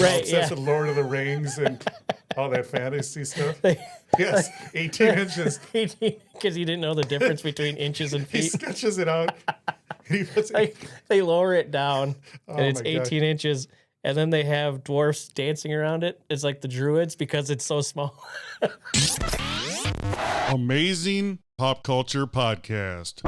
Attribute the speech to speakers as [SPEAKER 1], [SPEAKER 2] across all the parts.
[SPEAKER 1] Right,
[SPEAKER 2] obsessed
[SPEAKER 1] yeah.
[SPEAKER 2] with Lord of the Rings and all that fantasy stuff. Yes, 18 inches.
[SPEAKER 1] Because he didn't know the difference between inches and
[SPEAKER 2] He
[SPEAKER 1] feet.
[SPEAKER 2] sketches it out. He puts
[SPEAKER 1] They lower it down,
[SPEAKER 2] Oh
[SPEAKER 1] and it's
[SPEAKER 2] my gosh.
[SPEAKER 1] 18 inches, and then they have dwarfs dancing around it. It's like the druids because it's so small.
[SPEAKER 3] Amazing Pop Culture Podcast.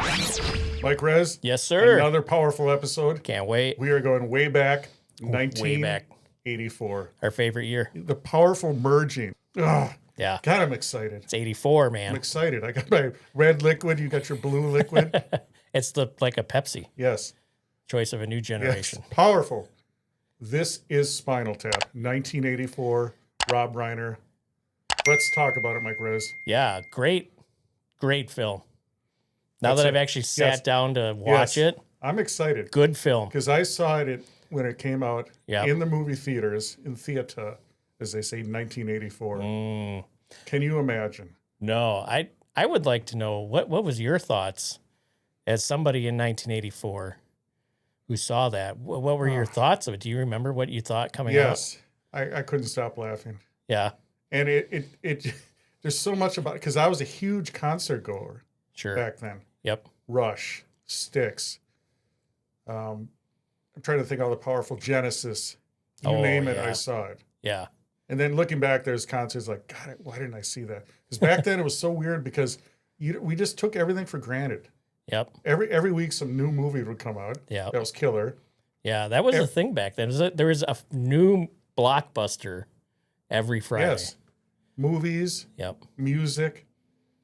[SPEAKER 2] Mike Rez.
[SPEAKER 1] Yes, sir.
[SPEAKER 2] Another powerful episode.
[SPEAKER 1] Can't wait.
[SPEAKER 2] We are going way back,
[SPEAKER 1] Way back.
[SPEAKER 2] 1984.
[SPEAKER 1] Our favorite year.
[SPEAKER 2] The powerful merging. Ugh.
[SPEAKER 1] Yeah.
[SPEAKER 2] God, I'm excited.
[SPEAKER 1] It's 84,
[SPEAKER 2] I'm
[SPEAKER 1] man.
[SPEAKER 2] excited. I got my red liquid. You got your blue liquid.
[SPEAKER 1] It's like a Pepsi.
[SPEAKER 2] Yes.
[SPEAKER 1] Choice of a new generation.
[SPEAKER 2] Yes. Powerful. This is Spinal Tap, 1984, Rob Reiner. Let's talk about it, Mike Rez.
[SPEAKER 1] Yeah, great film. Now
[SPEAKER 2] That's
[SPEAKER 1] that I've
[SPEAKER 2] it.
[SPEAKER 1] actually sat down to watch
[SPEAKER 2] Yes.
[SPEAKER 1] it,
[SPEAKER 2] I'm excited
[SPEAKER 1] good film.
[SPEAKER 2] because I saw it when it came out
[SPEAKER 1] Yep.
[SPEAKER 2] in the movie theaters, in theater, as they say, 1984.
[SPEAKER 1] Mm.
[SPEAKER 2] Can you imagine?
[SPEAKER 1] No, I would like to know what was your thoughts as somebody in 1984 who saw that. What were your thoughts of it? Do you remember what you thought coming out?
[SPEAKER 2] Yes. I couldn't stop laughing.
[SPEAKER 1] Yeah,
[SPEAKER 2] And it there's so much about it because I was a huge concert goer
[SPEAKER 1] sure.
[SPEAKER 2] back then.
[SPEAKER 1] Yep.
[SPEAKER 2] Rush, Styx. I'm trying to think of all the powerful Genesis. You
[SPEAKER 1] Oh,
[SPEAKER 2] name it,
[SPEAKER 1] yeah.
[SPEAKER 2] I saw it.
[SPEAKER 1] Yeah.
[SPEAKER 2] And then looking back, there's concerts like, God, why didn't I see that? Because back then it was so weird because we just took everything for granted.
[SPEAKER 1] Yep.
[SPEAKER 2] Every week some new movie would come out.
[SPEAKER 1] Yeah.
[SPEAKER 2] That was killer.
[SPEAKER 1] Yeah. That was the thing back then. There was a new blockbuster every Friday.
[SPEAKER 2] Yes. Movies,
[SPEAKER 1] Yep.
[SPEAKER 2] music,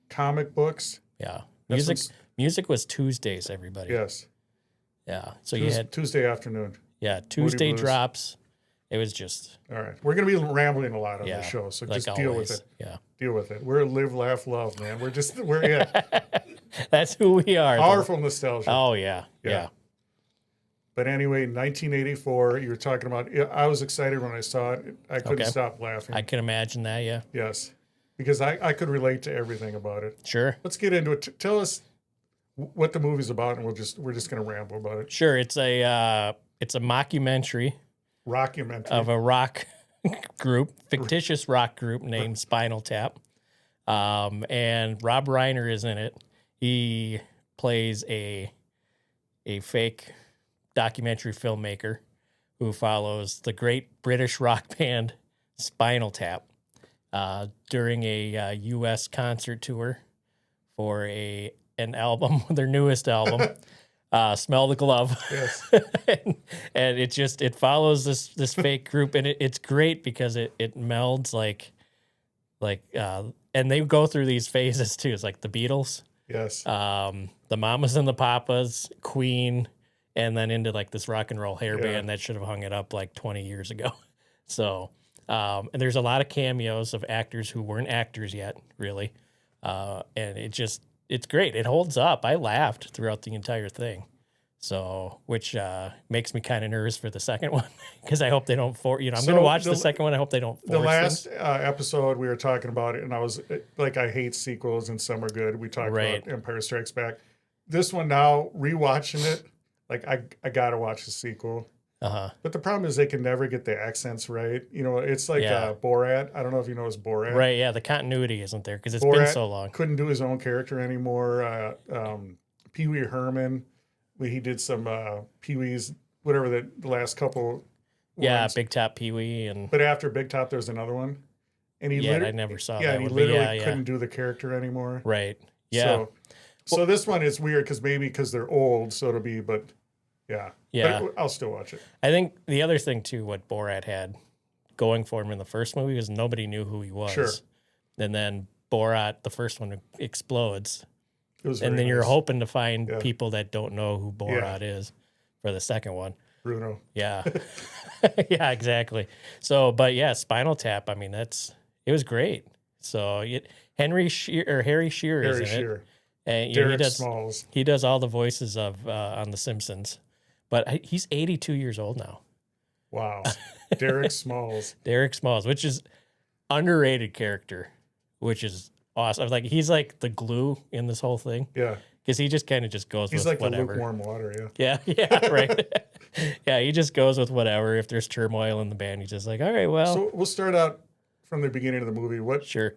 [SPEAKER 2] comic books.
[SPEAKER 1] Yeah.
[SPEAKER 2] That's
[SPEAKER 1] Music was Tuesdays, everybody.
[SPEAKER 2] Yes.
[SPEAKER 1] Yeah. So you had
[SPEAKER 2] Tuesday afternoon.
[SPEAKER 1] Tuesday
[SPEAKER 2] Blues.
[SPEAKER 1] drops. It was just
[SPEAKER 2] All right. We're going to be rambling a lot on
[SPEAKER 1] yeah,
[SPEAKER 2] this show, so
[SPEAKER 1] like
[SPEAKER 2] just deal
[SPEAKER 1] always.
[SPEAKER 2] with it.
[SPEAKER 1] Yeah.
[SPEAKER 2] Deal with it. We're live, laugh, love, man. We're it.
[SPEAKER 1] That's who we are. though.
[SPEAKER 2] Powerful nostalgia.
[SPEAKER 1] Oh yeah.
[SPEAKER 2] Yeah.
[SPEAKER 1] Yeah.
[SPEAKER 2] But anyway, 1984, you were talking about, I was excited when I saw it. I couldn't
[SPEAKER 1] Okay.
[SPEAKER 2] stop laughing.
[SPEAKER 1] I can imagine that, yeah.
[SPEAKER 2] Yes. Because I could relate to everything about it.
[SPEAKER 1] Sure.
[SPEAKER 2] Let's get into it. Tell us what the movie's about, and we're just going to ramble about it.
[SPEAKER 1] Sure. It's a mockumentary
[SPEAKER 2] Rockumentary.
[SPEAKER 1] of a rock group, fictitious rock group named Spinal Tap. And Rob Reiner is in it. He plays a fake documentary filmmaker who follows the great British rock band Spinal Tap during a U.S. concert tour for an album, their newest album, Smell the Glove.
[SPEAKER 2] Yes.
[SPEAKER 1] and it follows this fake group, and it's great because it melds like and they go through these phases too. It's like the Beatles,
[SPEAKER 2] Yes.
[SPEAKER 1] the Mamas and the Papas, Queen, and then into like this rock and roll hair
[SPEAKER 2] Yeah.
[SPEAKER 1] band that should have hung it up like 20 years ago. So, and there's a lot of cameos of actors who weren't actors yet, really. And it's great. It holds up. I laughed throughout the entire thing. So, which makes me kind of nervous for the second one because I hope they don't I'm going to watch the second one. I hope they don't force
[SPEAKER 2] The last
[SPEAKER 1] things.
[SPEAKER 2] episode, we were talking about it, and I was like, I hate sequels, and some are good. We talked
[SPEAKER 1] Right.
[SPEAKER 2] about Empire Strikes Back. This one now, rewatching it, like I got to watch the sequel.
[SPEAKER 1] Uh-huh.
[SPEAKER 2] But the problem is they can never get the accents right. You know, it's like
[SPEAKER 1] Yeah.
[SPEAKER 2] Borat. I don't know if you know his Borat.
[SPEAKER 1] Right, yeah, the continuity isn't there because it's
[SPEAKER 2] Borat
[SPEAKER 1] been so long.
[SPEAKER 2] couldn't do his own character anymore. Pee Wee Herman, when he did some Pee Wee's, whatever the last couple.
[SPEAKER 1] Yeah,
[SPEAKER 2] ones.
[SPEAKER 1] Big Top Pee Wee and
[SPEAKER 2] But after Big Top, there's another one. And he
[SPEAKER 1] I never saw
[SPEAKER 2] yeah,
[SPEAKER 1] that
[SPEAKER 2] and he
[SPEAKER 1] one, but
[SPEAKER 2] literally
[SPEAKER 1] yeah.
[SPEAKER 2] couldn't do the character anymore.
[SPEAKER 1] Right. Yeah.
[SPEAKER 2] So this one is weird because they're old, so it'll be, but yeah.
[SPEAKER 1] Yeah.
[SPEAKER 2] But I'll still watch it.
[SPEAKER 1] I think the other thing too, what Borat had going for him in the first movie was nobody knew who he was.
[SPEAKER 2] Sure.
[SPEAKER 1] And then Borat, the first one, explodes.
[SPEAKER 2] It was
[SPEAKER 1] And
[SPEAKER 2] very
[SPEAKER 1] then you're
[SPEAKER 2] nice.
[SPEAKER 1] hoping to find
[SPEAKER 2] Yeah.
[SPEAKER 1] people that don't know who Borat is for the second one.
[SPEAKER 2] Bruno.
[SPEAKER 1] Yeah. Yeah, exactly. So, but yeah, Spinal Tap, I mean, it was great. So Harry Shearer is
[SPEAKER 2] Harry
[SPEAKER 1] in it.
[SPEAKER 2] Shearer.
[SPEAKER 1] And you know,
[SPEAKER 2] Derek Smalls.
[SPEAKER 1] he does all the voices of on The Simpsons. But he's 82 years old now.
[SPEAKER 2] Wow. Derek Smalls.
[SPEAKER 1] Derek Smalls, which is underrated character, which is awesome. Like he's like the glue in this whole thing
[SPEAKER 2] Yeah.
[SPEAKER 1] because he just kind of just goes
[SPEAKER 2] He's
[SPEAKER 1] with
[SPEAKER 2] like
[SPEAKER 1] whatever.
[SPEAKER 2] the lukewarm water, yeah.
[SPEAKER 1] Yeah, yeah, right. Yeah, he just goes with whatever. If there's turmoil in the band, he's just like, all right, well,
[SPEAKER 2] So we'll start out from the beginning of the movie.
[SPEAKER 1] sure.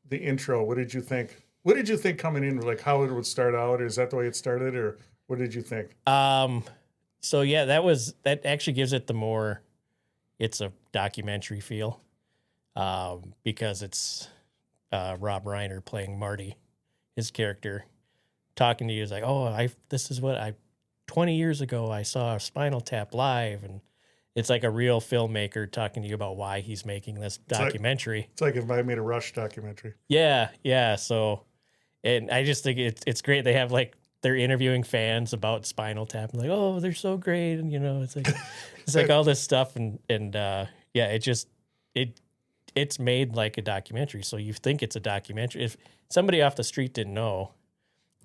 [SPEAKER 2] The intro, what did you think? What did you think coming in? Like how it would start out? Is that the way it started, or what did you think?
[SPEAKER 1] So yeah, that actually gives it it's a documentary feel, because it's Rob Reiner playing Marty, his character, talking to you. Is like, oh, this is what 20 years ago I saw Spinal Tap live, and it's like a real filmmaker talking to you about why he's making this documentary.
[SPEAKER 2] It's like if I made a Rush documentary.
[SPEAKER 1] Yeah. So, and I just think it's great. They have like they're interviewing fans about Spinal Tap, and like, oh, they're so great, and it's like all this stuff, and yeah, it's made like a documentary. So you think it's a documentary. If somebody off the street didn't know,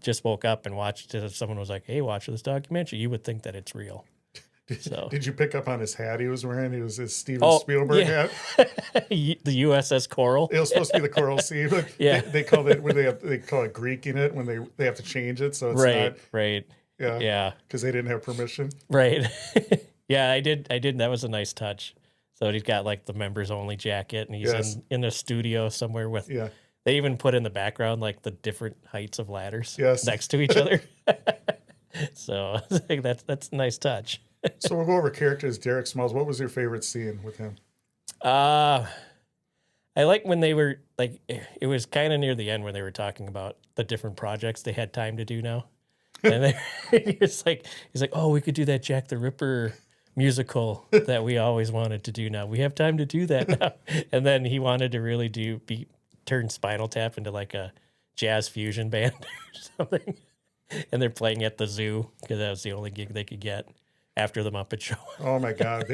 [SPEAKER 1] just woke up and watched it, if someone was like, hey, watch this documentary, you would think that it's real.
[SPEAKER 2] Did you pick up on his hat he was wearing? It was his Steven Spielberg hat.
[SPEAKER 1] The USS Coral.
[SPEAKER 2] It was supposed to be the Coral Sea, but they call it they call it Greeking it when they have to change it, so it's not
[SPEAKER 1] right. Yeah.
[SPEAKER 2] because they didn't have permission.
[SPEAKER 1] Right. Yeah, I did. That was a nice touch. So he's got like the members only jacket, and he's in a studio somewhere with.
[SPEAKER 2] Yeah.
[SPEAKER 1] They even put in the background like the different heights of ladders next to each other. So I think that's a nice touch.
[SPEAKER 2] So we'll go over characters. Derek Smalls. What was your favorite scene with him?
[SPEAKER 1] I like when they were like, it was kind of near the end when they were talking about the different projects they had time to do now. And he's like, oh, we could do that Jack the Ripper musical that we always wanted to do now. We have time to do that now. And then he wanted to really turn Spinal Tap into like a jazz fusion band or something. And they're playing at the zoo because that was the only gig they could get after the Muppet Show.
[SPEAKER 2] Oh my God!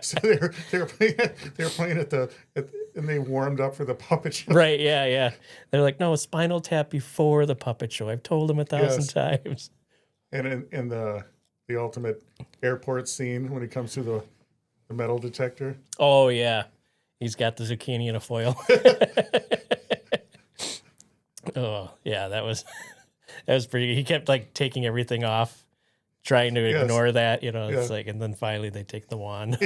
[SPEAKER 2] So they were playing and they warmed up for the puppet show.
[SPEAKER 1] Right? Yeah. They're like, no, Spinal Tap before the puppet show. I've told them 1,000 times.
[SPEAKER 2] And in the ultimate airport scene when he comes through the metal detector.
[SPEAKER 1] Oh yeah, he's got the zucchini in a foil. Oh yeah, that was pretty. He kept like taking everything off, trying to ignore that, It's like, and then finally they take the wand.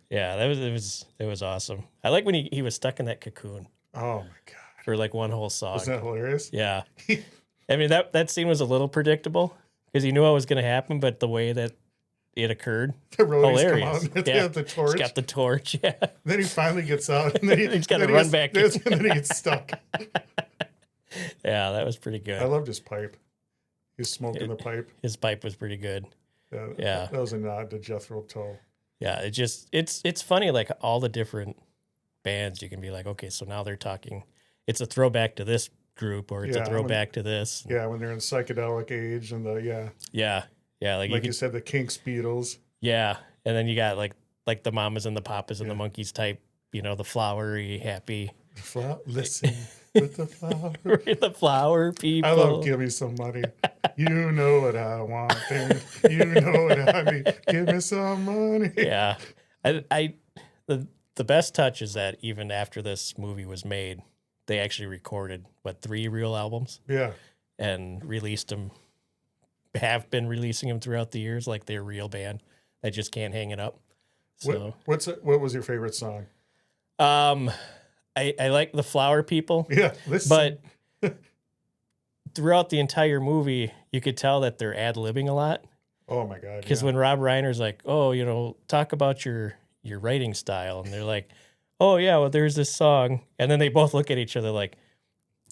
[SPEAKER 1] Yeah, it was awesome. I like when he was stuck in that cocoon.
[SPEAKER 2] Oh my God!
[SPEAKER 1] For like one whole song.
[SPEAKER 2] Wasn't that hilarious?
[SPEAKER 1] Yeah. I mean that scene was a little predictable because you knew what was going to happen, but the way that it occurred,
[SPEAKER 2] the roadies
[SPEAKER 1] hilarious.
[SPEAKER 2] Come out, they have the torch.
[SPEAKER 1] He's got the torch. Yeah.
[SPEAKER 2] Then he finally gets out, and then
[SPEAKER 1] he's got to run back in.
[SPEAKER 2] And then he gets stuck.
[SPEAKER 1] Yeah, that was pretty good.
[SPEAKER 2] I loved his pipe. He was smoking the pipe.
[SPEAKER 1] His pipe was pretty good. Yeah.
[SPEAKER 2] That was a nod to Jethro Tull.
[SPEAKER 1] Yeah, it's funny, like all the different bands you can be like, okay, so now they're talking, it's a throwback to this group or it's a throwback to this.
[SPEAKER 2] Yeah, when they're in psychedelic age and
[SPEAKER 1] Yeah, like
[SPEAKER 2] you said, the Kinks, Beatles.
[SPEAKER 1] Yeah, and then you got like the Mamas and the Papas and the Monkeys type, the flowery, happy.
[SPEAKER 2] Listen with the flower.
[SPEAKER 1] The flower people.
[SPEAKER 2] I love Give Me Some Money. You know what I want, baby. You know what I need. Give me some money.
[SPEAKER 1] Yeah. The best touch is that even after this movie was made, they actually recorded 3 real albums.
[SPEAKER 2] Yeah.
[SPEAKER 1] And released them. Have been releasing them throughout the years, like they're a real band that just can't hang it up. So
[SPEAKER 2] what was your favorite song?
[SPEAKER 1] I like the Flower People.
[SPEAKER 2] Yeah,
[SPEAKER 1] but throughout the entire movie, you could tell that they're ad-libbing a lot.
[SPEAKER 2] Oh my God!
[SPEAKER 1] Because when Rob Reiner's like, "Oh, talk about your writing style," and they're like, "Oh yeah, well there's this song," and then they both look at each other like,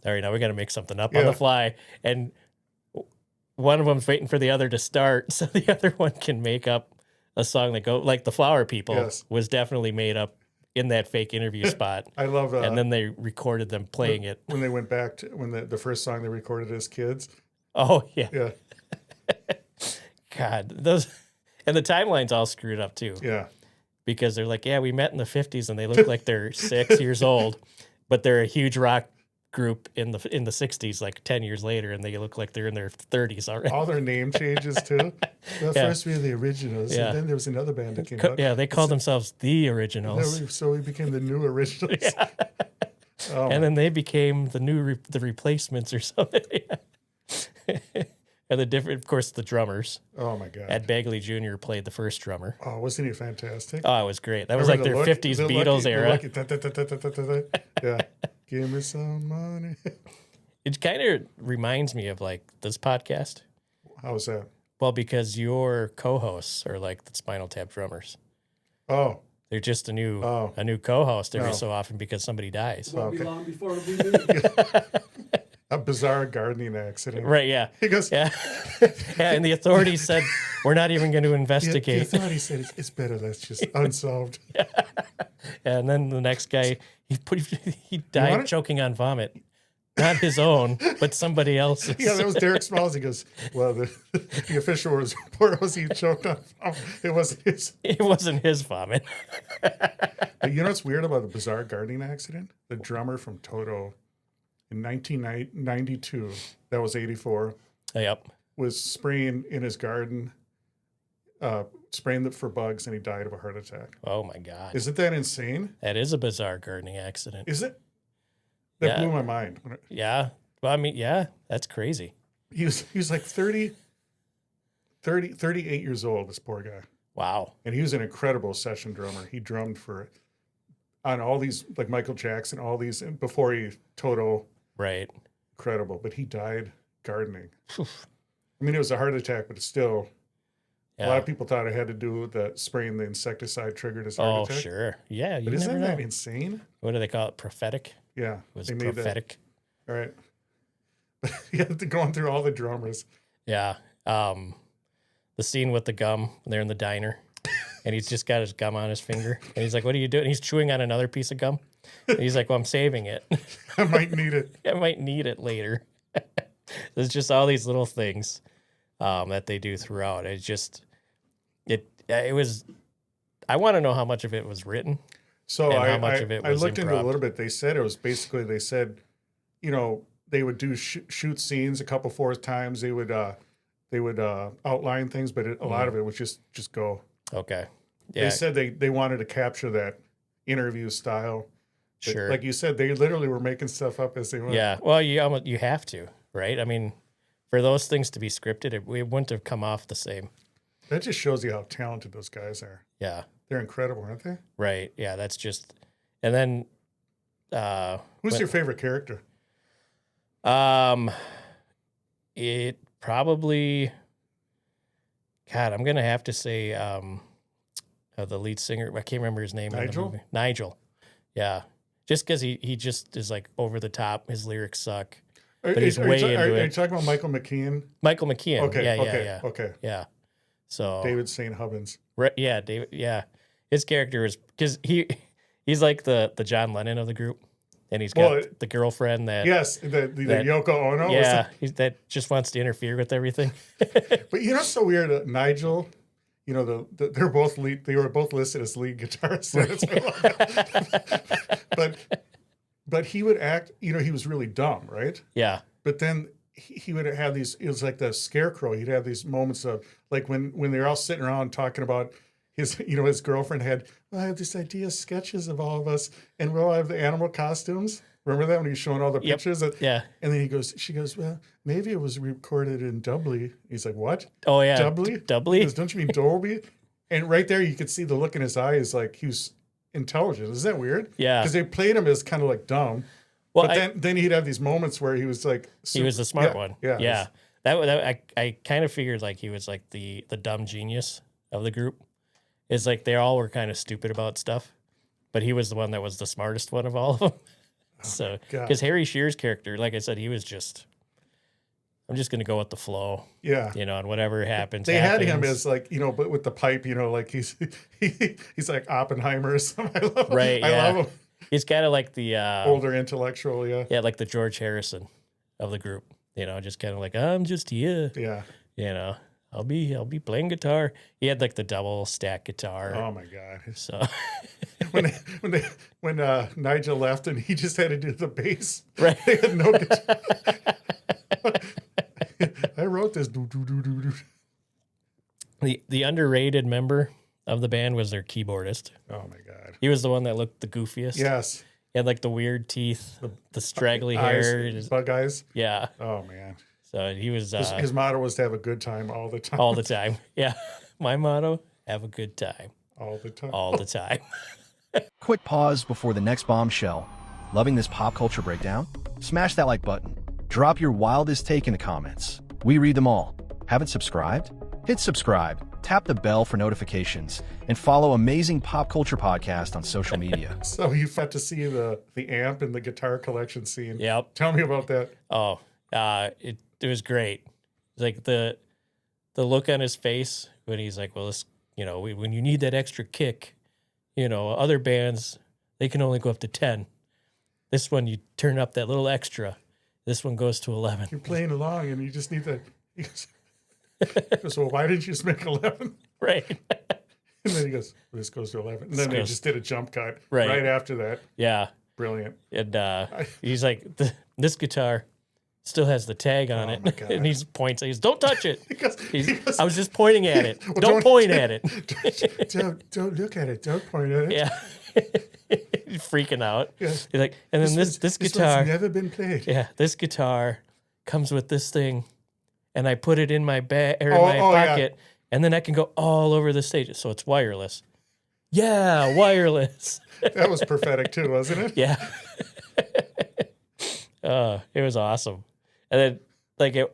[SPEAKER 1] "All right, now we got to make something up on the fly," and one of them's waiting for the other to start so the other one can make up a song that go like the Flower People was definitely made up in that fake interview spot.
[SPEAKER 2] I love that.
[SPEAKER 1] And then they recorded them playing it.
[SPEAKER 2] When they went back to the first song they recorded as kids.
[SPEAKER 1] Oh, yeah.
[SPEAKER 2] Yeah.
[SPEAKER 1] God, those, and the timeline's all screwed up too.
[SPEAKER 2] Yeah.
[SPEAKER 1] Because they're like, yeah, we met in the 50s and they look like they're 6 years old, but they're a huge rock group in the 60s, like 10 years later, and they look like they're in their 30s already.
[SPEAKER 2] All their name changes too. First we were the Originals, and then there was another band that came out.
[SPEAKER 1] Yeah, they called themselves the Originals.
[SPEAKER 2] So we became the New Originals.
[SPEAKER 1] Yeah. And then they became the Replacements or something. And And the different, of course, the drummers.
[SPEAKER 2] Oh my God.
[SPEAKER 1] Ed Begley Jr. played the first drummer.
[SPEAKER 2] Oh, wasn't he fantastic?
[SPEAKER 1] Oh, it was great. That was like their 50s Beatles era.
[SPEAKER 2] Yeah. Give me some money.
[SPEAKER 1] It kind of reminds me of like this podcast.
[SPEAKER 2] How was that?
[SPEAKER 1] Well, because your co-hosts are like the Spinal Tap drummers.
[SPEAKER 2] Oh.
[SPEAKER 1] They're just a new co-host every so often because somebody dies.
[SPEAKER 4] Won't be long before it'll be me.
[SPEAKER 2] A bizarre gardening accident.
[SPEAKER 1] Right, yeah.
[SPEAKER 2] He goes,
[SPEAKER 1] yeah, and the authorities said, we're not even going to investigate.
[SPEAKER 2] The authorities said, it's better that's just unsolved.
[SPEAKER 1] Yeah. And then the next guy, he died choking on vomit. Not his own, but somebody else's.
[SPEAKER 2] Yeah, that was Derek Smalls. He goes, well, the official report was he choked on vomit. It wasn't his.
[SPEAKER 1] It wasn't his vomit.
[SPEAKER 2] But you know what's weird about the bizarre gardening accident? The drummer from Toto in 1992, that was 84,
[SPEAKER 1] Yep.
[SPEAKER 2] was spraying in his garden, spraying for bugs, and he died of a heart attack.
[SPEAKER 1] Oh, my God.
[SPEAKER 2] Isn't that insane?
[SPEAKER 1] That is a bizarre gardening accident.
[SPEAKER 2] Is it? That blew my mind.
[SPEAKER 1] Yeah. Well, I mean, yeah, that's crazy.
[SPEAKER 2] He was like 38 years old, this poor guy.
[SPEAKER 1] Wow.
[SPEAKER 2] And he was an incredible session drummer. He drummed on all these, like Michael Jackson, all these, before he, Toto.
[SPEAKER 1] Right.
[SPEAKER 2] Incredible. But he died gardening. I mean, it was a heart attack, but it's still, a lot of people thought it had to do with the spraying the insecticide triggered his heart attack.
[SPEAKER 1] Oh, sure. Yeah.
[SPEAKER 2] But isn't that insane?
[SPEAKER 1] What do they call it? Prophetic?
[SPEAKER 2] Yeah.
[SPEAKER 1] It was prophetic.
[SPEAKER 2] All right. Yeah, going through all the drummers.
[SPEAKER 1] Yeah. The scene with the gum when they're in the diner and he's just got his gum on his finger and he's like, what are you doing? And he's chewing on another piece of gum. And he's like, well, I'm saving it.
[SPEAKER 2] I might need it.
[SPEAKER 1] I might need it later. There's just all these little things that they do throughout. It was, I want to know how much of it was written.
[SPEAKER 2] So
[SPEAKER 1] how much of it was
[SPEAKER 2] I looked into
[SPEAKER 1] improv.
[SPEAKER 2] a little bit. They said it was basically, you know, they would do shoot scenes a couple 4 times. They would outline things, but a lot of it was just go.
[SPEAKER 1] Okay. Yeah.
[SPEAKER 2] They said they wanted to capture that interview style. But
[SPEAKER 1] Sure.
[SPEAKER 2] like you said, they literally were making stuff up as they went.
[SPEAKER 1] Yeah. Well, you have to, right? I mean, for those things to be scripted, it wouldn't have come off the same.
[SPEAKER 2] That just shows you how talented those guys are.
[SPEAKER 1] Yeah.
[SPEAKER 2] They're incredible, aren't they?
[SPEAKER 1] Right. Yeah. That's just, and then,
[SPEAKER 2] Who's your favorite character?
[SPEAKER 1] It probably, God, I'm going to have to say, the lead singer, I can't remember his name.
[SPEAKER 2] Nigel?
[SPEAKER 1] In the movie. Nigel. Yeah. Just because he just is like over the top. His lyrics suck. But he's way into it.
[SPEAKER 2] Are you talking about Michael McKean?
[SPEAKER 1] Michael McKean.
[SPEAKER 2] Okay.
[SPEAKER 1] Yeah.
[SPEAKER 2] Okay.
[SPEAKER 1] Yeah. So
[SPEAKER 2] David St. Hubbins.
[SPEAKER 1] Yeah, David. Yeah, his character is because he's like the John Lennon of the group, and he's got the girlfriend that
[SPEAKER 2] the Yoko Ono.
[SPEAKER 1] Yeah, that just wants to interfere with everything.
[SPEAKER 2] But you know, what's so weird. Nigel, you know, they're both lead. They were both listed as lead guitarists. But he would act. You know, he was really dumb, right?
[SPEAKER 1] Yeah.
[SPEAKER 2] But then he would have these, it was like the Scarecrow. He'd have these moments of, like when they're all sitting around talking about his girlfriend had, well, I have this idea, sketches of all of us, and we'll all have the animal costumes. Remember that when he was showing all the pictures?
[SPEAKER 1] Yeah.
[SPEAKER 2] And then she goes, well, maybe it was recorded in Dubley. He's like, what?
[SPEAKER 1] Oh, yeah.
[SPEAKER 2] Dubley?
[SPEAKER 1] Dubley?
[SPEAKER 2] He goes, don't you mean Dolby? And right there, you could see the look in his eyes, like he was intelligent. Isn't that weird?
[SPEAKER 1] Yeah.
[SPEAKER 2] Because they played him as kind of like dumb.
[SPEAKER 1] Well,
[SPEAKER 2] but then he'd have these moments where he was like,
[SPEAKER 1] he was the smart one.
[SPEAKER 2] Yeah.
[SPEAKER 1] Yeah. That I kind of figured like he was like the dumb genius of the group. It's like they all were kind of stupid about stuff, but he was the one that was the smartest one of all of them. So, because Harry Shearer's character, like I said, he was just, I'm just going to go with the flow.
[SPEAKER 2] Yeah.
[SPEAKER 1] You know, and whatever happens.
[SPEAKER 2] They had him as like, you know, but with the pipe, you know, like he's like Oppenheimer or something. I love him.
[SPEAKER 1] Right.
[SPEAKER 2] I love him.
[SPEAKER 1] He's kind of like the
[SPEAKER 2] older intellectual, yeah.
[SPEAKER 1] Yeah, like the George Harrison of the group. You know, just kind of like, I'm just here.
[SPEAKER 2] Yeah.
[SPEAKER 1] You know, I'll be playing guitar. He had like the double stack guitar.
[SPEAKER 2] Oh my God.
[SPEAKER 1] So
[SPEAKER 2] when Nigel left and he just had to do the bass.
[SPEAKER 1] Right.
[SPEAKER 2] They had no guitar. I wrote this.
[SPEAKER 1] The underrated member of the band was their keyboardist.
[SPEAKER 2] Oh my God.
[SPEAKER 1] He was the one that looked the goofiest.
[SPEAKER 2] Yes.
[SPEAKER 1] He had like the weird teeth, the straggly hair.
[SPEAKER 2] Bug eyes.
[SPEAKER 1] Yeah.
[SPEAKER 2] Oh man.
[SPEAKER 1] So he was
[SPEAKER 2] His motto was to have a good time all the time.
[SPEAKER 1] all the time. Yeah. My motto, have a good time.
[SPEAKER 2] All the time.
[SPEAKER 1] All the time.
[SPEAKER 5] Quick pause before the next bombshell. Loving this pop culture breakdown? Smash that like button. Drop your wildest take in the comments. We read them all. Haven't subscribed? Hit subscribe, tap the bell for notifications, and follow Amazing Pop Culture Podcast on social media.
[SPEAKER 2] So you got to see the amp and the guitar collection scene.
[SPEAKER 1] Yep.
[SPEAKER 2] Tell me about that.
[SPEAKER 1] Oh, it was great. Like the look on his face when he's like, well, this, when you need that extra kick, other bands, they can only go up to 10. This one, you turn up that little extra. This one goes to 11.
[SPEAKER 2] You're playing along and you just need that. He goes, well, why didn't you just make 11?
[SPEAKER 1] Right.
[SPEAKER 2] And then he goes, this goes to 11. And then they just did a jump cut
[SPEAKER 1] right
[SPEAKER 2] after that.
[SPEAKER 1] Yeah.
[SPEAKER 2] Brilliant.
[SPEAKER 1] And he's like, this guitar still has the tag on it.
[SPEAKER 2] My God.
[SPEAKER 1] And he points, he goes, don't touch it.
[SPEAKER 2] He goes,
[SPEAKER 1] I was just pointing at it.
[SPEAKER 2] Well,
[SPEAKER 1] don't point at it.
[SPEAKER 2] Don't look at it. Don't point at it.
[SPEAKER 1] Yeah. He's freaking out.
[SPEAKER 2] Yeah.
[SPEAKER 1] He's like, and then this guitar.
[SPEAKER 2] One's never been played.
[SPEAKER 1] Yeah, this guitar comes with this thing, and I put it in my bag or in my pocket, and then I can go all over the stage. So it's wireless. Yeah, wireless.
[SPEAKER 2] That was prophetic too, wasn't it?
[SPEAKER 1] Yeah. It was awesome. And then, like, at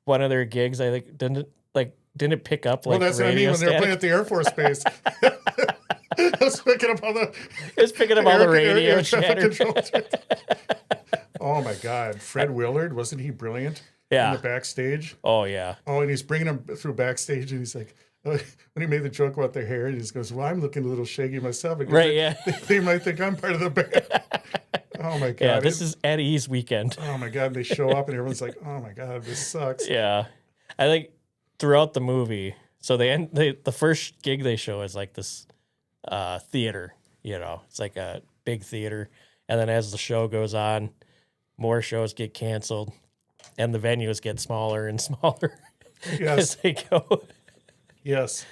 [SPEAKER 1] one of their gigs, I think didn't pick up like.
[SPEAKER 2] Well, that's what I mean when they were playing at the Air Force Base. I was picking up all the.
[SPEAKER 1] It was picking up all the radio
[SPEAKER 2] air traffic
[SPEAKER 1] chatter.
[SPEAKER 2] control. Oh my God, Fred Willard, wasn't he brilliant?
[SPEAKER 1] Yeah.
[SPEAKER 2] In the backstage.
[SPEAKER 1] Oh yeah.
[SPEAKER 2] Oh, and he's bringing them through backstage, and he's like, when he made the joke about their hair, he just goes, "Well, I'm looking a little shaggy myself." Because
[SPEAKER 1] Right. Yeah.
[SPEAKER 2] They might think I'm part of the band. Oh my God.
[SPEAKER 1] Yeah. This is Eddie's weekend.
[SPEAKER 2] Oh my God. They show up and everyone's like, "Oh my God, this sucks."
[SPEAKER 1] Yeah. I think throughout the movie, so the first gig they show is like this theater, it's like a big theater. And then as the show goes on, more shows get canceled and the venues get smaller and smaller
[SPEAKER 2] Yes.
[SPEAKER 1] as they go.
[SPEAKER 2] Yes.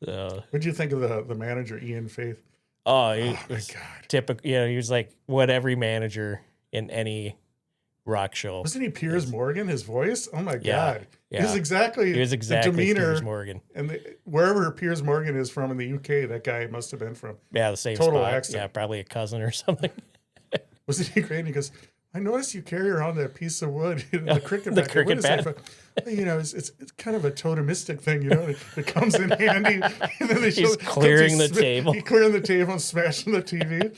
[SPEAKER 1] So,
[SPEAKER 2] What'd you think of the manager, Ian Faith?
[SPEAKER 1] he
[SPEAKER 2] my
[SPEAKER 1] was
[SPEAKER 2] God.
[SPEAKER 1] typical. He was like what every manager in any rock show.
[SPEAKER 2] Wasn't he Piers Morgan, his voice? Oh my
[SPEAKER 1] Yeah,
[SPEAKER 2] God.
[SPEAKER 1] yeah.
[SPEAKER 2] He was exactly
[SPEAKER 1] He was exactly
[SPEAKER 2] the demeanor.
[SPEAKER 1] Piers Morgan.
[SPEAKER 2] And wherever Piers Morgan is from in the UK, that guy must have been from.
[SPEAKER 1] Yeah, the same
[SPEAKER 2] Total
[SPEAKER 1] spot.
[SPEAKER 2] accent.
[SPEAKER 1] Yeah, probably a cousin or something.
[SPEAKER 2] Wasn't he great? And he goes, I noticed you carry around that piece of wood, the cricket
[SPEAKER 1] The
[SPEAKER 2] bat.
[SPEAKER 1] cricket
[SPEAKER 2] What is that
[SPEAKER 1] bat.
[SPEAKER 2] for? It's kind of a totemistic thing, It comes in handy. And then they
[SPEAKER 1] He's clearing the table.
[SPEAKER 2] He's clearing the table and smashing the TV.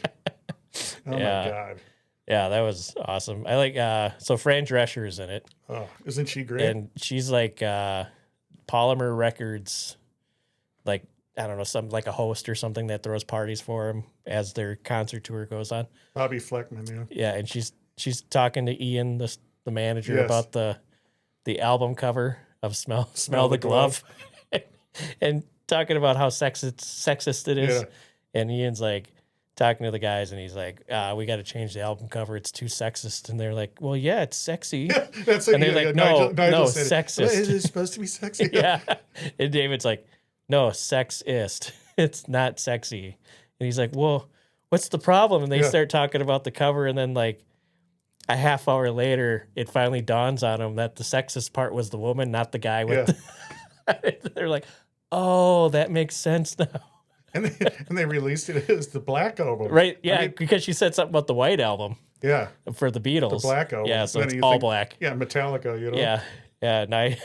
[SPEAKER 2] Oh
[SPEAKER 1] Yeah.
[SPEAKER 2] my God.
[SPEAKER 1] Yeah, that was awesome. I like so Fran Drescher is in it.
[SPEAKER 2] Oh, isn't she great?
[SPEAKER 1] And she's like Polymer Records, like I don't know, some like a host or something that throws parties for them as their concert tour goes on.
[SPEAKER 2] Bobby Fleckman, yeah.
[SPEAKER 1] Yeah, and she's talking to Ian, the manager,
[SPEAKER 2] Yes.
[SPEAKER 1] about the album cover of Smell the Glove, and talking about how sexist it is.
[SPEAKER 2] Yeah.
[SPEAKER 1] And Ian's like talking to the guys, and he's like, "We got to change the album cover. It's too sexist." And they're like, "Well, yeah, it's sexy."
[SPEAKER 2] That's
[SPEAKER 1] And they're like, no,
[SPEAKER 2] said it.
[SPEAKER 1] sexist.
[SPEAKER 2] Well, is it supposed to be sexy?
[SPEAKER 1] Yeah. And David's like, no, sexist. It's not sexy. And he's like, well, what's the problem? And they
[SPEAKER 2] Yeah.
[SPEAKER 1] start talking about the cover. And then like a half hour later, it finally dawns on them that the sexist part was the woman, not the guy with they're like, oh, that makes sense now.
[SPEAKER 2] And they released it as the Black Album.
[SPEAKER 1] Right. Yeah.
[SPEAKER 2] I mean,
[SPEAKER 1] Because she said something about the White Album
[SPEAKER 2] yeah.
[SPEAKER 1] for the Beatles.
[SPEAKER 2] The Black Album.
[SPEAKER 1] Yeah. So
[SPEAKER 2] Then
[SPEAKER 1] it's
[SPEAKER 2] you
[SPEAKER 1] all
[SPEAKER 2] think-
[SPEAKER 1] black.
[SPEAKER 2] Yeah, Metallica,
[SPEAKER 1] Yeah. Yeah. And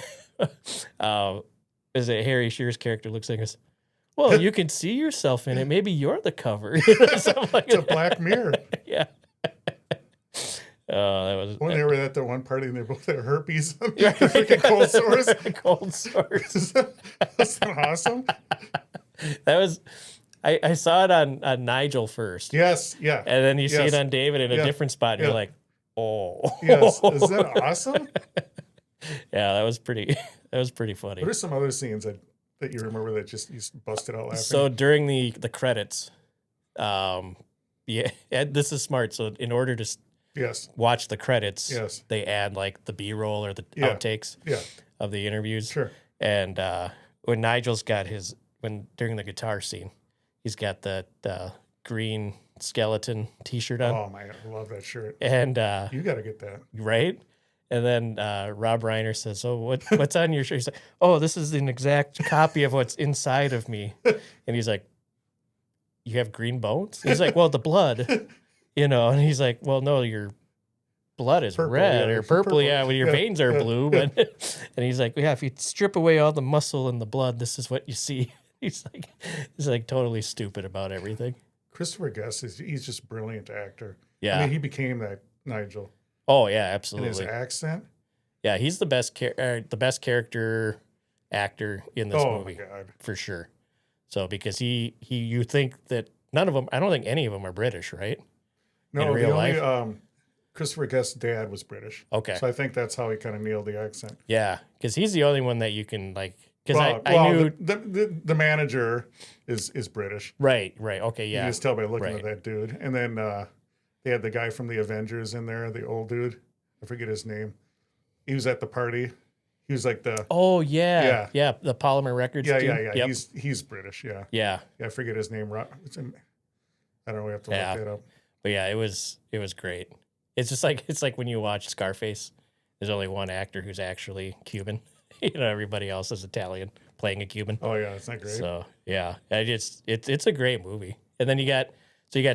[SPEAKER 1] is it Harry Shearer's character looks like this? Well, you can see yourself in it. Maybe you're the cover. Something like
[SPEAKER 2] It's a
[SPEAKER 1] that.
[SPEAKER 2] Black Mirror.
[SPEAKER 1] Yeah. Oh, that was
[SPEAKER 2] When they were at the one party and they both had herpes, the freaking cold sores.
[SPEAKER 1] cold sores.
[SPEAKER 2] That's awesome.
[SPEAKER 1] That was. I saw it on Nigel first,
[SPEAKER 2] Yes, yeah.
[SPEAKER 1] and then you see
[SPEAKER 2] Yes.
[SPEAKER 1] it on David in a
[SPEAKER 2] Yeah.
[SPEAKER 1] different spot. And
[SPEAKER 2] Yeah.
[SPEAKER 1] You're like, oh,
[SPEAKER 2] Yes. Is that awesome?
[SPEAKER 1] Yeah, that was pretty. That was pretty funny.
[SPEAKER 2] What are some other scenes that you remember that just you busted out laughing?
[SPEAKER 1] So during the credits, this is smart. So in order to
[SPEAKER 2] yes,
[SPEAKER 1] watch the credits,
[SPEAKER 2] Yes.
[SPEAKER 1] they add like the B-roll or the
[SPEAKER 2] Yeah.
[SPEAKER 1] outtakes
[SPEAKER 2] yeah,
[SPEAKER 1] of the interviews.
[SPEAKER 2] sure.
[SPEAKER 1] And when Nigel's got during the guitar scene, he's got the green skeleton T-shirt on,
[SPEAKER 2] Oh my God, I love that shirt.
[SPEAKER 1] and
[SPEAKER 2] You got to get that.
[SPEAKER 1] right, And then Rob Reiner says, "Oh, what's on your shirt?" He's like, "Oh, this is an exact copy of what's inside of me." And he's like, "You have green bones?" He's like, "Well, the blood, And he's like, "Well, no, your blood is
[SPEAKER 2] Purple,
[SPEAKER 1] red
[SPEAKER 2] yeah,
[SPEAKER 1] or purple,
[SPEAKER 2] purple.
[SPEAKER 1] yeah, when your
[SPEAKER 2] Yeah,
[SPEAKER 1] veins are
[SPEAKER 2] yeah,
[SPEAKER 1] blue."
[SPEAKER 2] yeah.
[SPEAKER 1] But and he's like, "Yeah, if you strip away all the muscle and the blood, this is what you see." He's like totally stupid about everything.
[SPEAKER 2] Christopher Guest he's just a brilliant actor.
[SPEAKER 1] Yeah.
[SPEAKER 2] I mean, he became that Nigel.
[SPEAKER 1] Oh yeah,
[SPEAKER 2] And
[SPEAKER 1] absolutely.
[SPEAKER 2] his accent.
[SPEAKER 1] Yeah, he's the best character actor in this
[SPEAKER 2] Oh
[SPEAKER 1] movie
[SPEAKER 2] my God.
[SPEAKER 1] for sure. So because you think that none of them, I don't think any of them are British, right?
[SPEAKER 2] No,
[SPEAKER 1] In real
[SPEAKER 2] the only
[SPEAKER 1] life?
[SPEAKER 2] Christopher Guest's dad was British.
[SPEAKER 1] Okay.
[SPEAKER 2] So I think that's how he kind of nailed the accent.
[SPEAKER 1] Yeah, because he's the only one that you can like. Because I knew
[SPEAKER 2] the manager is British.
[SPEAKER 1] right. Okay,
[SPEAKER 2] You
[SPEAKER 1] yeah,
[SPEAKER 2] can just tell by looking
[SPEAKER 1] right.
[SPEAKER 2] at that dude. And then they had the guy from the Avengers in there, the old dude. I forget his name. He was at the party. He was like the
[SPEAKER 1] Oh yeah, the Polymer Records.
[SPEAKER 2] yeah.
[SPEAKER 1] dude. Yep.
[SPEAKER 2] He's British. Yeah.
[SPEAKER 1] Yeah,
[SPEAKER 2] I forget his name. I don't know. We have to
[SPEAKER 1] Yeah.
[SPEAKER 2] look that up.
[SPEAKER 1] but yeah, it was great. It's just like when you watch Scarface. There's only one actor who's actually Cuban. Everybody else is Italian playing a Cuban.
[SPEAKER 2] Oh yeah, it's not great.
[SPEAKER 1] So yeah, it's a great movie. And then you got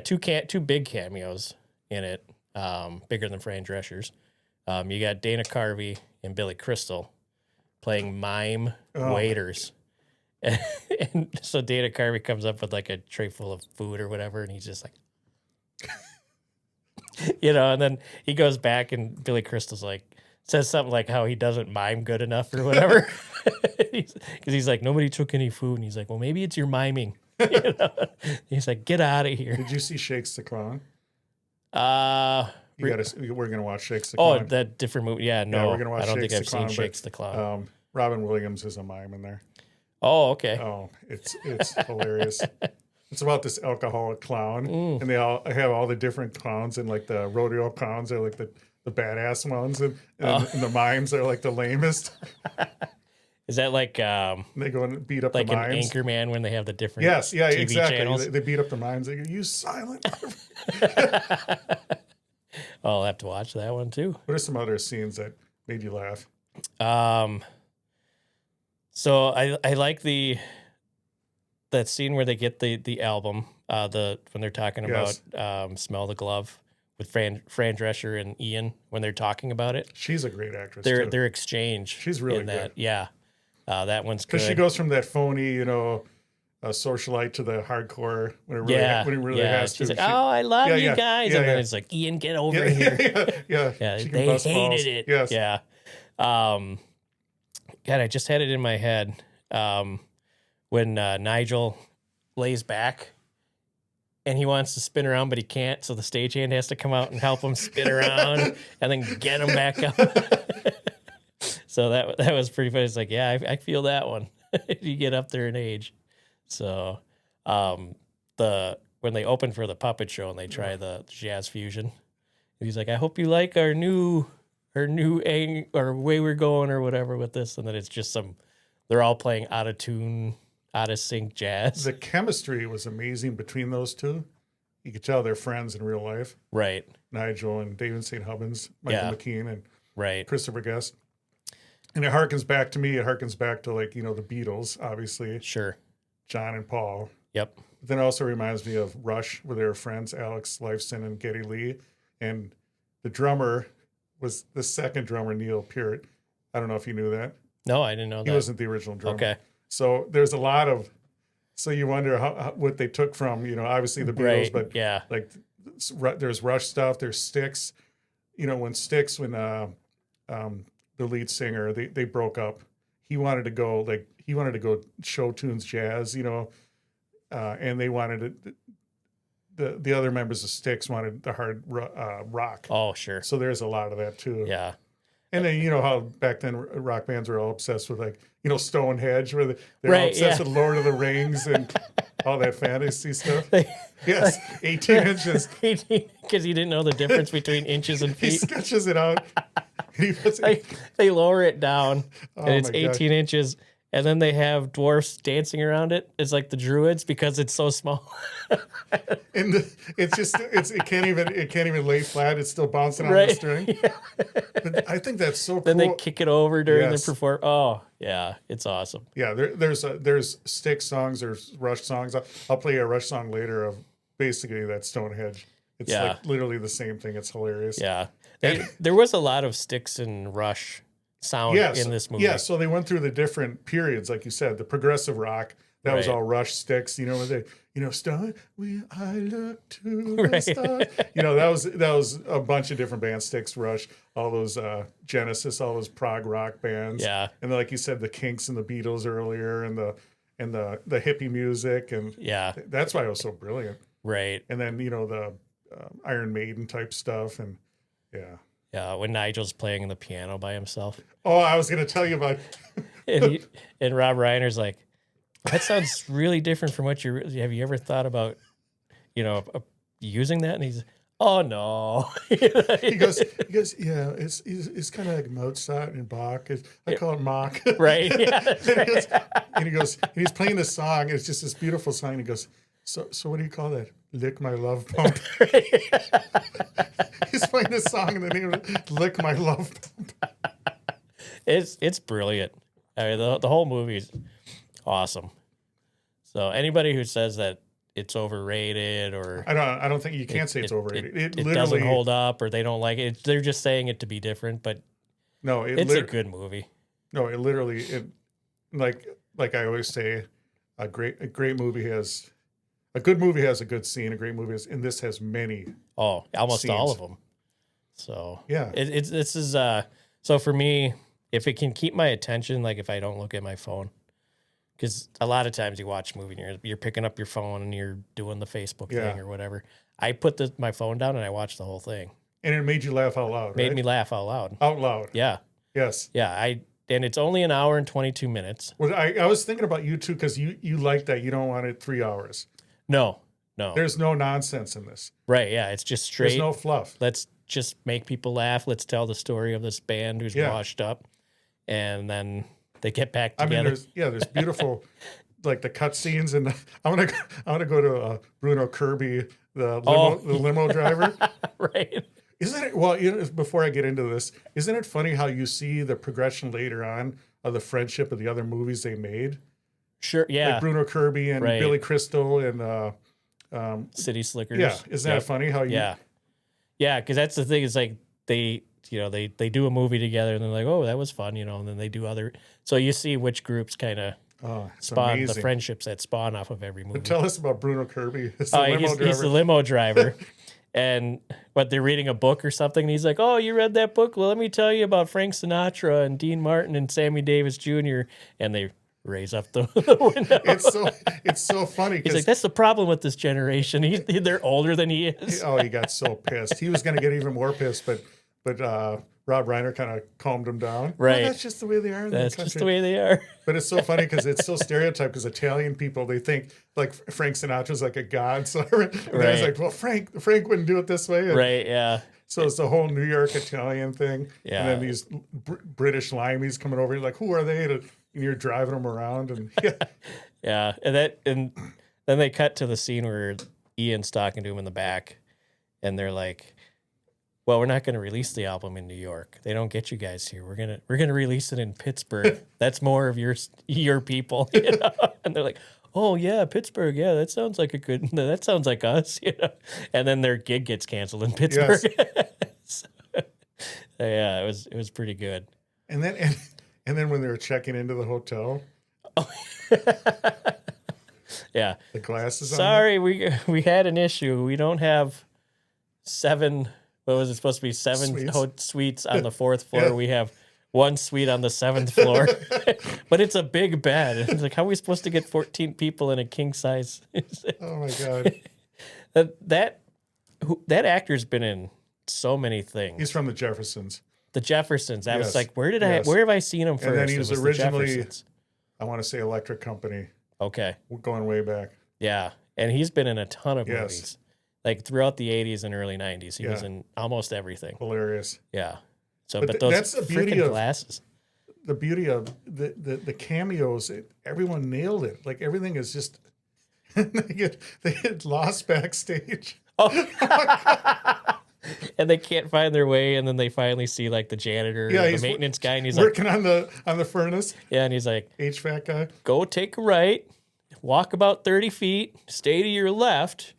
[SPEAKER 1] two big cameos in it, bigger than Fran Drescher's. You got Dana Carvey and Billy Crystal playing mime waiters. And so Dana Carvey comes up with like a tray full of food or whatever, and he's just like, and then he goes back and Billy Crystal's like, says something like how he doesn't mime good enough or whatever. Because he's like, nobody took any food. And he's like, well, maybe it's your miming. He's like, get out of here.
[SPEAKER 2] Did you see Shakes the Clown?
[SPEAKER 1] We're
[SPEAKER 2] gonna watch Shakes the
[SPEAKER 1] Oh,
[SPEAKER 2] Clown.
[SPEAKER 1] that different movie. Yeah, no,
[SPEAKER 2] we're gonna watch
[SPEAKER 1] I don't
[SPEAKER 2] Shakes
[SPEAKER 1] think I've
[SPEAKER 2] the
[SPEAKER 1] seen
[SPEAKER 2] Clown, but,
[SPEAKER 1] Shakes the Clown.
[SPEAKER 2] Robin Williams is a mime in there.
[SPEAKER 1] Oh, okay.
[SPEAKER 2] Oh, it's hilarious. It's about this alcoholic clown, and they all have all the different clowns, and like the rodeo clowns are like the badass ones, and the mimes are like the lamest.
[SPEAKER 1] Is that like
[SPEAKER 2] And they go and beat up
[SPEAKER 1] like
[SPEAKER 2] the
[SPEAKER 1] an
[SPEAKER 2] mimes.
[SPEAKER 1] Anchorman when they have the different
[SPEAKER 2] Yes, yeah,
[SPEAKER 1] TV
[SPEAKER 2] exactly.
[SPEAKER 1] channels?
[SPEAKER 2] They beat up the mimes. They go, "You silent."
[SPEAKER 1] Oh, I'll have to watch that one too.
[SPEAKER 2] What are some other scenes that made you laugh?
[SPEAKER 1] So I like that scene where they get the album, when they're talking
[SPEAKER 2] Yes.
[SPEAKER 1] about Smell the Glove with Fran Drescher and Ian when they're talking about it.
[SPEAKER 2] She's a great actress. too.
[SPEAKER 1] Their exchange.
[SPEAKER 2] She's really
[SPEAKER 1] in that.
[SPEAKER 2] good.
[SPEAKER 1] Yeah. That one's good.
[SPEAKER 2] Because she goes from that phony, socialite to the hardcore when it really has
[SPEAKER 1] She's
[SPEAKER 2] to.
[SPEAKER 1] like, oh, I love
[SPEAKER 2] Yeah,
[SPEAKER 1] you
[SPEAKER 2] yeah,
[SPEAKER 1] guys.
[SPEAKER 2] yeah,
[SPEAKER 1] and then
[SPEAKER 2] yeah.
[SPEAKER 1] it's like, Ian, get over
[SPEAKER 2] yeah,
[SPEAKER 1] here.
[SPEAKER 2] yeah. She can
[SPEAKER 1] They
[SPEAKER 2] bust
[SPEAKER 1] hated
[SPEAKER 2] balls.
[SPEAKER 1] it.
[SPEAKER 2] Yes.
[SPEAKER 1] Yeah. God, I just had it in my head. When Nigel lays back and he wants to spin around, but he can't. So the stagehand has to come out and help him spin around and then get him back up. So that was pretty funny. It's like, yeah, I feel that one. You get up there in age. So when they open for the puppet show and they try the jazz fusion, he's like, I hope you like our new or way we're going or whatever with this. And then it's just they're all playing out of tune, out of sync jazz.
[SPEAKER 2] The chemistry was amazing between those two. You could tell they're friends in real life.
[SPEAKER 1] Right.
[SPEAKER 2] Nigel and David St. Hubbins, Michael
[SPEAKER 1] Yeah.
[SPEAKER 2] McKean, and
[SPEAKER 1] Right.
[SPEAKER 2] Christopher Guest. And it harkens back to me. It harkens back to the Beatles, obviously,
[SPEAKER 1] Sure.
[SPEAKER 2] John and Paul.
[SPEAKER 1] Yep.
[SPEAKER 2] But then it also reminds me of Rush, where they were friends, Alex Lifeson and Geddy Lee. And the drummer was the second drummer, Neil Peart. I don't know if you knew that.
[SPEAKER 1] No, I didn't know
[SPEAKER 2] He
[SPEAKER 1] that.
[SPEAKER 2] wasn't the original drummer.
[SPEAKER 1] Okay.
[SPEAKER 2] So there's a lot of, so you wonder what they took from, obviously the Beatles,
[SPEAKER 1] Right.
[SPEAKER 2] but
[SPEAKER 1] Yeah.
[SPEAKER 2] like there's Rush stuff, there's Styx. When the lead singer, they broke up, he wanted to go show tunes jazz, and they wanted the other members of Styx wanted the hard rock.
[SPEAKER 1] Oh, sure.
[SPEAKER 2] So there's a lot of that too.
[SPEAKER 1] Yeah.
[SPEAKER 2] And then how back then rock bands were all obsessed with Stonehenge, where they're all
[SPEAKER 1] Right,
[SPEAKER 2] obsessed
[SPEAKER 1] yeah.
[SPEAKER 2] with Lord of the Rings and all that fantasy stuff. Yes, 18 inches.
[SPEAKER 1] Because he didn't know the difference between inches and
[SPEAKER 2] He
[SPEAKER 1] feet.
[SPEAKER 2] sketches it out. He puts
[SPEAKER 1] They lower it down, and
[SPEAKER 2] Oh
[SPEAKER 1] it's
[SPEAKER 2] my God.
[SPEAKER 1] 18 inches, and then they have dwarfs dancing around it. It's like the druids because it's so small.
[SPEAKER 2] And it can't even lay flat. It's still bouncing on the string.
[SPEAKER 1] Yeah.
[SPEAKER 2] But I think that's so cool.
[SPEAKER 1] Then they kick it over during
[SPEAKER 2] Yes.
[SPEAKER 1] the perform. Oh yeah, it's awesome.
[SPEAKER 2] Yeah, there's Styx songs, there's Rush songs. I'll play a Rush song later of basically that Stonehenge. It's like literally the same thing. It's hilarious.
[SPEAKER 1] Yeah, there was a lot of Styx and Rush sound in this movie.
[SPEAKER 2] Yeah, so they went through the different periods, like you said, the progressive rock. That was all Rush, Styx. You know, where they, star, I look to the stars. That was a bunch of different bands. Styx, Rush, all those Genesis, all those prog rock bands.
[SPEAKER 1] Yeah,
[SPEAKER 2] and then, like you said, the Kinks and the Beatles earlier, and the hippie music, and that's why it was so brilliant.
[SPEAKER 1] Right.
[SPEAKER 2] And then the Iron Maiden type stuff, and
[SPEAKER 1] yeah, when Nigel's playing the piano by himself.
[SPEAKER 2] Oh, I was going to tell you about.
[SPEAKER 1] and Rob Reiner's like, that sounds really different from what have you ever thought about, using that? And he's, oh no.
[SPEAKER 2] he goes, yeah, it's kind of like Mozart and Bach. I call it Mach.
[SPEAKER 1] Right. Yeah.
[SPEAKER 2] and he goes, and he's playing this song. It's just this beautiful song. And he goes, so what do you call that? Lick My Love Pump. He's playing this song and the name of it, Lick My Love Pump.
[SPEAKER 1] It's brilliant. I mean, the whole movie is awesome. So anybody who says that it's overrated or
[SPEAKER 2] I don't think you can't say it's overrated. It literally
[SPEAKER 1] doesn't hold up or they don't like it. They're just saying it to be different, but
[SPEAKER 2] no,
[SPEAKER 1] it's a good movie.
[SPEAKER 2] No, it literally like I always say, a great movie has a good movie has a good scene. A great movie has, and this has many.
[SPEAKER 1] Oh, almost
[SPEAKER 2] scenes.
[SPEAKER 1] all of them. So
[SPEAKER 2] yeah,
[SPEAKER 1] this is so for me, if it can keep my attention, like if I don't look at my phone, because a lot of times you watch a movie and you're picking up your phone and you're doing the Facebook thing or whatever. I put my phone down and I watch the whole thing.
[SPEAKER 2] And it made you laugh out loud.
[SPEAKER 1] Made me laugh out loud.
[SPEAKER 2] Out loud.
[SPEAKER 1] Yeah.
[SPEAKER 2] Yes.
[SPEAKER 1] Yeah. And it's only an hour and 22 minutes.
[SPEAKER 2] Well, I was thinking about you too, because you like that. You don't want it 3 hours.
[SPEAKER 1] No.
[SPEAKER 2] There's no nonsense in this.
[SPEAKER 1] Right. Yeah. It's just straight.
[SPEAKER 2] There's no fluff.
[SPEAKER 1] Let's just make people laugh. Let's tell the story of this band who's washed up, and then they get back together.
[SPEAKER 2] I mean, there's beautiful, like the cut scenes, and I want to go to Bruno Kirby, the limo driver.
[SPEAKER 1] Right.
[SPEAKER 2] Isn't it? Well, before I get into this, isn't it funny how you see the progression later on of the friendship of the other movies they made?
[SPEAKER 1] Sure. Yeah.
[SPEAKER 2] Like Bruno Kirby and Billy Crystal and
[SPEAKER 1] City Slickers.
[SPEAKER 2] Yeah. Isn't that funny how you?
[SPEAKER 1] Yeah. Because that's the thing. Is like they do a movie together and they're like, oh, that was fun, and then they do other. So you see which groups kind of spawn
[SPEAKER 2] amazing.
[SPEAKER 1] the friendships that spawn off of every movie.
[SPEAKER 2] But tell us about Bruno Kirby. He's
[SPEAKER 1] the limo driver. And they're reading a book or something, and he's like, "Oh, you read that book? Well, let me tell you about Frank Sinatra and Dean Martin and Sammy Davis Jr." And they raise up the window.
[SPEAKER 2] It's so funny.
[SPEAKER 1] He's like, "That's the problem with this generation. They're older than he is."
[SPEAKER 2] Oh, he got so pissed. He was going to get even more pissed, but Rob Reiner kind of calmed him down.
[SPEAKER 1] Right.
[SPEAKER 2] Well, that's just the way they are in
[SPEAKER 1] That's
[SPEAKER 2] the country.
[SPEAKER 1] just the way they are.
[SPEAKER 2] But it's so funny because it's so stereotyped. Because Italian people, they think like Frank Sinatra's like a god. So it's like, well, Frank wouldn't do it this way. And
[SPEAKER 1] right. Yeah.
[SPEAKER 2] so it's the whole New York Italian thing.
[SPEAKER 1] Yeah.
[SPEAKER 2] And then these British limeys coming over. You're like, who are they? And you're driving them around. And
[SPEAKER 1] yeah. And then they cut to the scene where Ian's talking to him in the back, and they're like, well, we're not going to release the album in New York. They don't get you guys here. We're gonna release it in Pittsburgh. That's more of your people, And they're like, oh yeah, Pittsburgh. Yeah, that sounds like that sounds like us, And then their gig gets canceled in Pittsburgh. Yes. Yeah, it was pretty good.
[SPEAKER 2] And then when they were checking into the hotel,
[SPEAKER 1] yeah,
[SPEAKER 2] the glasses.
[SPEAKER 1] Sorry, we had an issue. We don't have 7. What was it supposed to be? 7 suites on the 4th floor.
[SPEAKER 2] Yeah.
[SPEAKER 1] We have 1 suite on the 7th floor, but it's a big bed. It's like, how are we supposed to get 14 people in a king size?
[SPEAKER 2] Oh my God.
[SPEAKER 1] that actor's been in so many things.
[SPEAKER 2] He's from the Jeffersons.
[SPEAKER 1] The Jeffersons. I was
[SPEAKER 2] Yes.
[SPEAKER 1] like, where have I seen him first?
[SPEAKER 2] And then he
[SPEAKER 1] It
[SPEAKER 2] was
[SPEAKER 1] the
[SPEAKER 2] originally,
[SPEAKER 1] Jeffersons.
[SPEAKER 2] I want to say, Electric Company.
[SPEAKER 1] Okay.
[SPEAKER 2] Going way back.
[SPEAKER 1] Yeah, and he's been in a ton of
[SPEAKER 2] Yes.
[SPEAKER 1] movies. Like throughout the 80s and early 90s. He was in almost everything.
[SPEAKER 2] Hilarious.
[SPEAKER 1] Yeah. So,
[SPEAKER 2] But
[SPEAKER 1] but those
[SPEAKER 2] that's the beauty
[SPEAKER 1] freaking
[SPEAKER 2] of-
[SPEAKER 1] glasses.
[SPEAKER 2] the beauty of the cameos. Everyone nailed it. Like everything is just they get lost backstage.
[SPEAKER 1] Oh. And they can't find their way, and then they finally see like the janitor, or the maintenance guy, and he's
[SPEAKER 2] working on the furnace.
[SPEAKER 1] Yeah, and he's like,
[SPEAKER 2] HVAC guy,
[SPEAKER 1] go take a right, walk about 30 feet, stay to your left.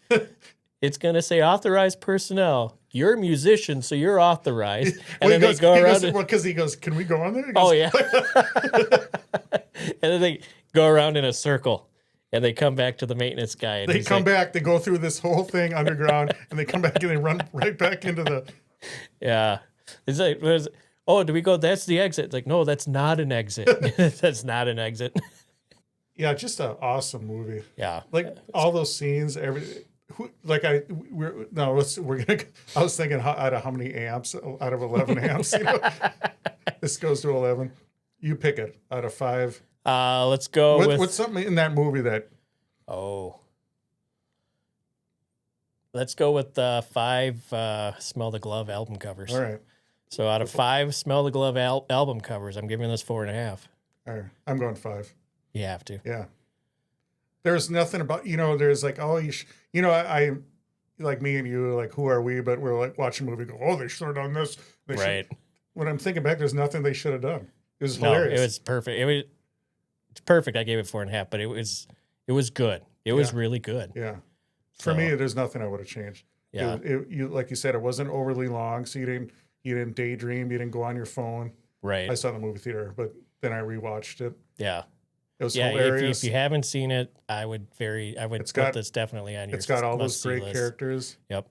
[SPEAKER 1] It's gonna say authorized personnel. You're a musician, so you're authorized. And then they go around.
[SPEAKER 2] Because he goes, can we go on there?
[SPEAKER 1] Oh yeah. And then they go around in a circle. And they come back to the maintenance guy. And
[SPEAKER 2] they come back. They go through this whole thing underground, and they come back and they run right back into the.
[SPEAKER 1] Yeah, it's like, do we go? That's the exit. Like, no, that's not an exit. That's not an exit.
[SPEAKER 2] Yeah, just an awesome movie.
[SPEAKER 1] Yeah,
[SPEAKER 2] like all those scenes. We're gonna. I was thinking out of how many amps? Out of 11 amps. You know? This goes to 11. You pick it out of 5.
[SPEAKER 1] Let's go with...
[SPEAKER 2] What's something in that movie that...
[SPEAKER 1] Oh. Let's go with 5 Smell the Glove album covers.
[SPEAKER 2] All right.
[SPEAKER 1] So out of 5 Smell the Glove album covers, I'm giving this 4.5.
[SPEAKER 2] All right. I'm going 5.
[SPEAKER 1] You have to.
[SPEAKER 2] Yeah. There's nothing about... there's like, I like me and you, like, who are we? But we're like watching a movie, go, oh, they should have done this.
[SPEAKER 1] Right.
[SPEAKER 2] When I'm thinking back, there's nothing they should have done. It was hilarious.
[SPEAKER 1] It was perfect. It's perfect. I gave it 4.5, but it was good. It was really good.
[SPEAKER 2] Yeah. For me, there's nothing I would have changed.
[SPEAKER 1] Yeah.
[SPEAKER 2] You like you said, it wasn't overly long, so you didn't daydream, you didn't go on your phone.
[SPEAKER 1] Right.
[SPEAKER 2] I saw the movie theater, but then I rewatched it.
[SPEAKER 1] Yeah.
[SPEAKER 2] It was hilarious.
[SPEAKER 1] If you haven't seen it, I would put this definitely on your.
[SPEAKER 2] It's got all those great
[SPEAKER 1] list.
[SPEAKER 2] characters.
[SPEAKER 1] Yep.